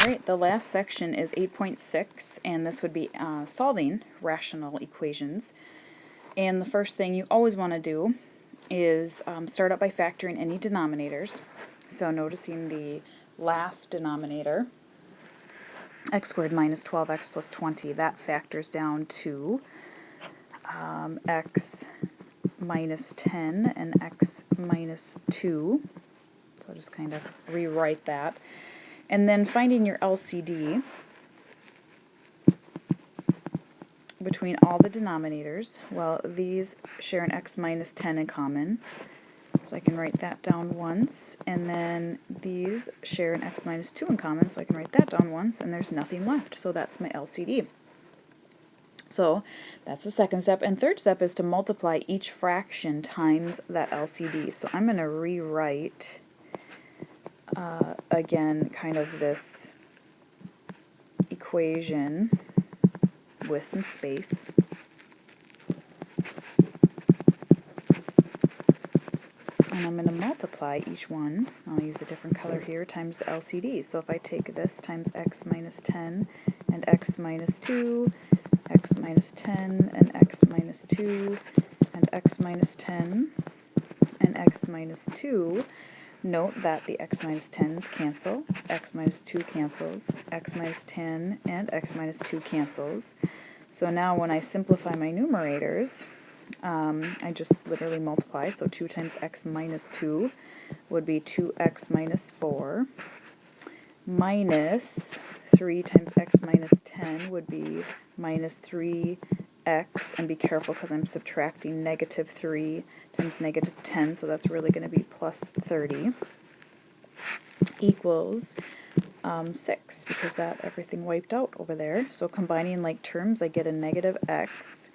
Alright, the last section is 8.6, and this would be solving rational equations. And the first thing you always want to do is start out by factoring any denominators. So noticing the last denominator, x squared minus 12x plus 20, that factors down to x minus 10 and x minus 2. So I'll just kind of rewrite that. And then finding your LCD between all the denominators. Well, these share an x minus 10 in common, so I can write that down once. And then these share an x minus 2 in common, so I can write that down once, and there's nothing left. So that's my LCD. So that's the second step. And third step is to multiply each fraction times that LCD. So I'm going to rewrite again kind of this equation with some space. And I'm going to multiply each one. I'll use a different color here times the LCD. So if I take this times x minus 10 and x minus 2, x minus 10 and x minus 2, and x minus 10 and x minus 2, note that the x minus 10s cancel, x minus 2 cancels, x minus 10 and x minus 2 cancels. So now when I simplify my numerators, I just literally multiply. So 2 times x minus 2 would be 2x minus 4, minus 3 times x minus 10 would be minus 3x, and be careful because I'm subtracting negative 3 times negative 10, so that's really going to be plus 30, equals 6, because that everything wiped out over there. So combining like terms, I get a negative x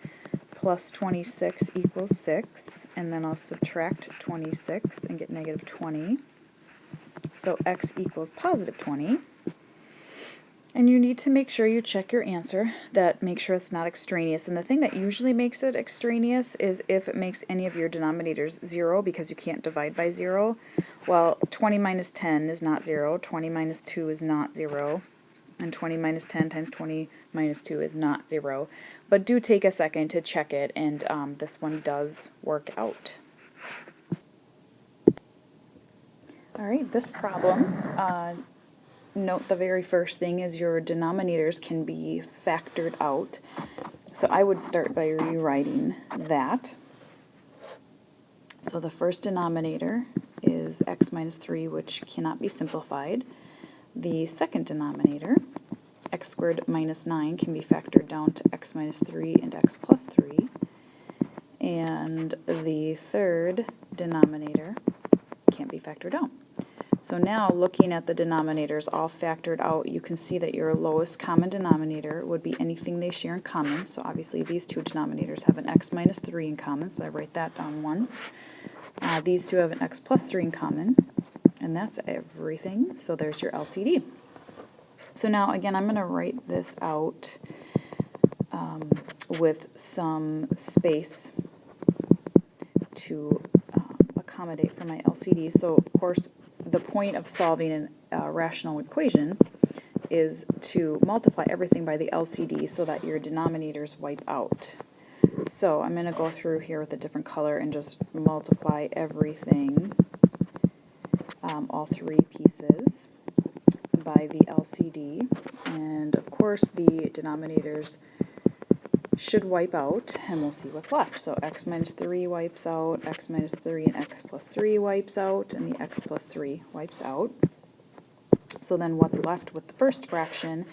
plus 26 equals 6, and then I'll subtract 26 and get negative 20. So x equals positive 20. And you need to make sure you check your answer, that make sure it's not extraneous. And the thing that usually makes it extraneous is if it makes any of your denominators 0, because you can't divide by 0. Well, 20 minus 10 is not 0, 20 minus 2 is not 0, and 20 minus 10 times 20 minus 2 is not 0. But do take a second to check it, and this one does work out. Alright, this problem, note the very first thing is your denominators can be factored out. So I would start by rewriting that. So the first denominator is x minus 3, which cannot be simplified. The second denominator, x squared minus 9, can be factored down to x minus 3 and x plus 3. And the third denominator can't be factored out. So now, looking at the denominators all factored out, you can see that your lowest common denominator would be anything they share in common. So obviously these two denominators have an x minus 3 in common, so I write that down once. These two have an x plus 3 in common, and that's everything. So there's your LCD. So now, again, I'm going to write this out with some space to accommodate for my LCD. So, of course, the point of solving a rational equation is to multiply everything by the LCD so that your denominators wipe out. So I'm going to go through here with a different color and just multiply everything, all three pieces, by the LCD. And of course the denominators should wipe out, and we'll see what's left. So x minus 3 wipes out, x minus 3 and x plus 3 wipes out, and the x plus 3 wipes out. So then what's left with the first fraction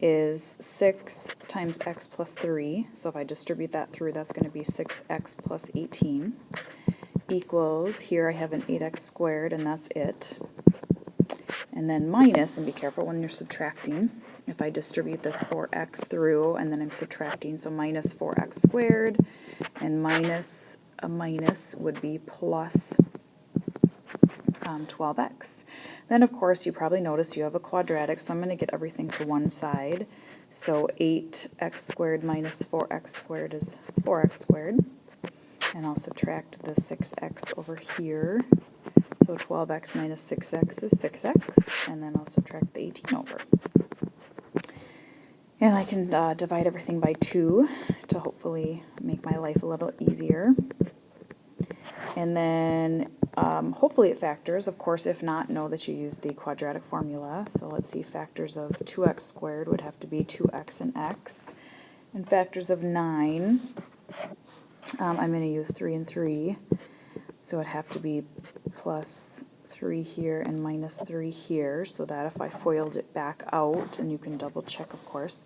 is 6 times x plus 3. So if I distribute that through, that's going to be 6x plus 18, equals, here I have an 8x squared, and that's it. And then minus, and be careful when you're subtracting, if I distribute this 4x through, and then I'm subtracting, so minus 4x squared, and minus a minus would be plus 12x. Then, of course, you probably notice you have a quadratic, so I'm going to get everything to one side. So 8x squared minus 4x squared is 4x squared. And I'll subtract the 6x over here. So 12x minus 6x is 6x, and then I'll subtract the 18 over. And I can divide everything by 2 to hopefully make my life a little easier. And then hopefully it factors. Of course, if not, know that you use the quadratic formula. So let's see, factors of 2x squared would have to be 2x and x. And factors of 9, I'm going to use 3 and 3. So it'd have to be plus 3 here and minus 3 here, so that if I FOILed it back out, and you can double check of course,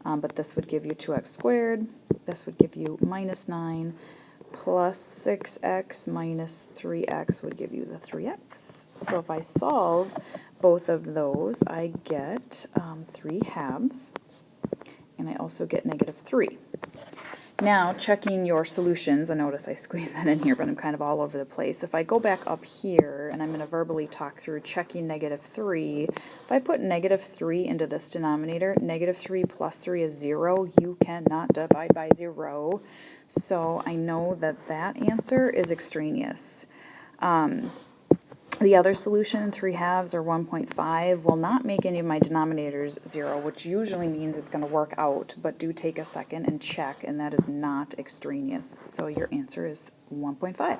but this would give you 2x squared, this would give you minus 9, plus 6x minus 3x would give you the 3x. So if I solve both of those, I get 3 halves, and I also get negative 3. Now, checking your solutions, and notice I squeezed that in here, but I'm kind of all over the place. If I go back up here, and I'm going to verbally talk through checking negative 3, if I put negative 3 into this denominator, negative 3 plus 3 is 0. You cannot divide by 0. So I know that that answer is extraneous. The other solution, 3 halves or 1.5, will not make any of my denominators 0, which usually means it's going to work out, but do take a second and check, and that is not extraneous. So your answer is 1.5.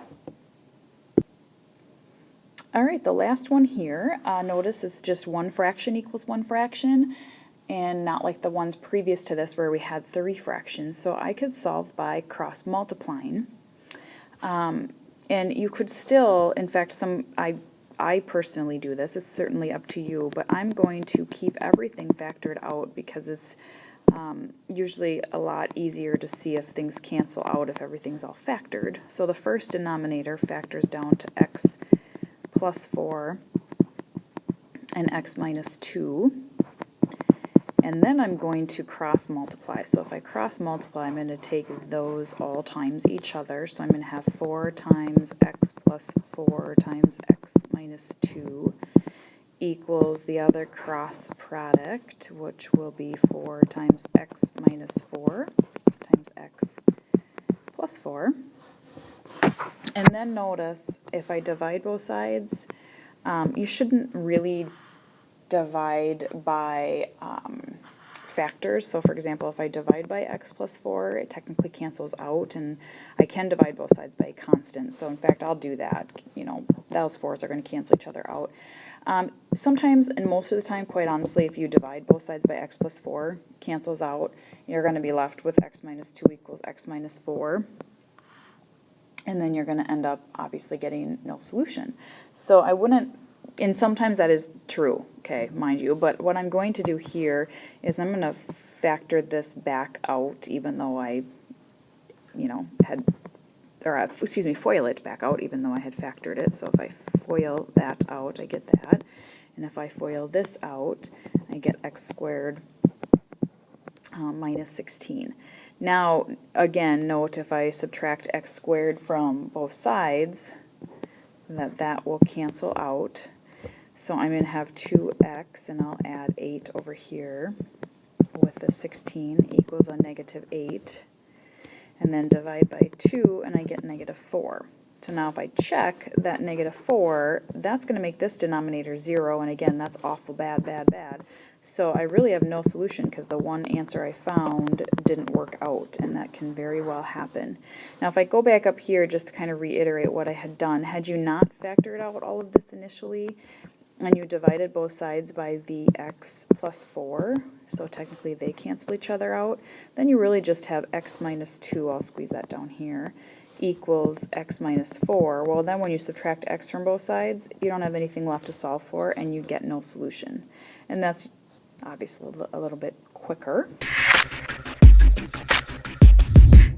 All right, the last one here, notice it's just 1 fraction equals 1 fraction, and not like the ones previous to this where we had 3 fractions. So I could solve by cross multiplying. And you could still, in fact, I personally do this, it's certainly up to you, but I'm going to keep everything factored out because it's usually a lot easier to see if things cancel out if everything's all factored. So the first denominator factors down to x plus 4 and x minus 2. And then I'm going to cross multiply. So if I cross multiply, I'm going to take those all times each other. So I'm going to have 4 times x plus 4 times x minus 2 equals the other cross product, which will be 4 times x minus 4 times x plus 4. And then notice if I divide both sides, you shouldn't really divide by factors. So for example, if I divide by x plus 4, it technically cancels out, and I can divide both sides by a constant. So in fact, I'll do that. You know, those 4's are going to cancel each other out. Sometimes, and most of the time, quite honestly, if you divide both sides by x plus 4, cancels out, you're going to be left with x minus 2 equals x minus 4. And then you're going to end up obviously getting no solution. So I wouldn't, and sometimes that is true, okay, mind you, but what I'm going to do here is I'm going to factor this back out, even though I, you know, had, or excuse me, FOIL it back out, even though I had factored it. So if I FOIL that out, I get that. And if I FOIL this out, I get x squared minus 16. Now, again, note if I subtract x squared from both sides, that will cancel out. So I'm going to have 2x, and I'll add 8 over here with the 16 equals a negative 8. And then divide by 2, and I get negative 4. So now if I check that negative 4, that's going to make this denominator 0, and again, that's awful bad, bad, bad. So I really have no solution because the one answer I found didn't work out, and that can very well happen. Now if I go back up here just to kind of reiterate what I had done, had you not factored out all of this initially, and you divided both sides by the x plus 4, so technically they cancel each other out, then you really just have x minus 2, I'll squeeze that down here, equals x minus 4. Well, then when you subtract x from both sides, you don't have anything left to solve for, and you get no solution. And that's obviously a little bit quicker.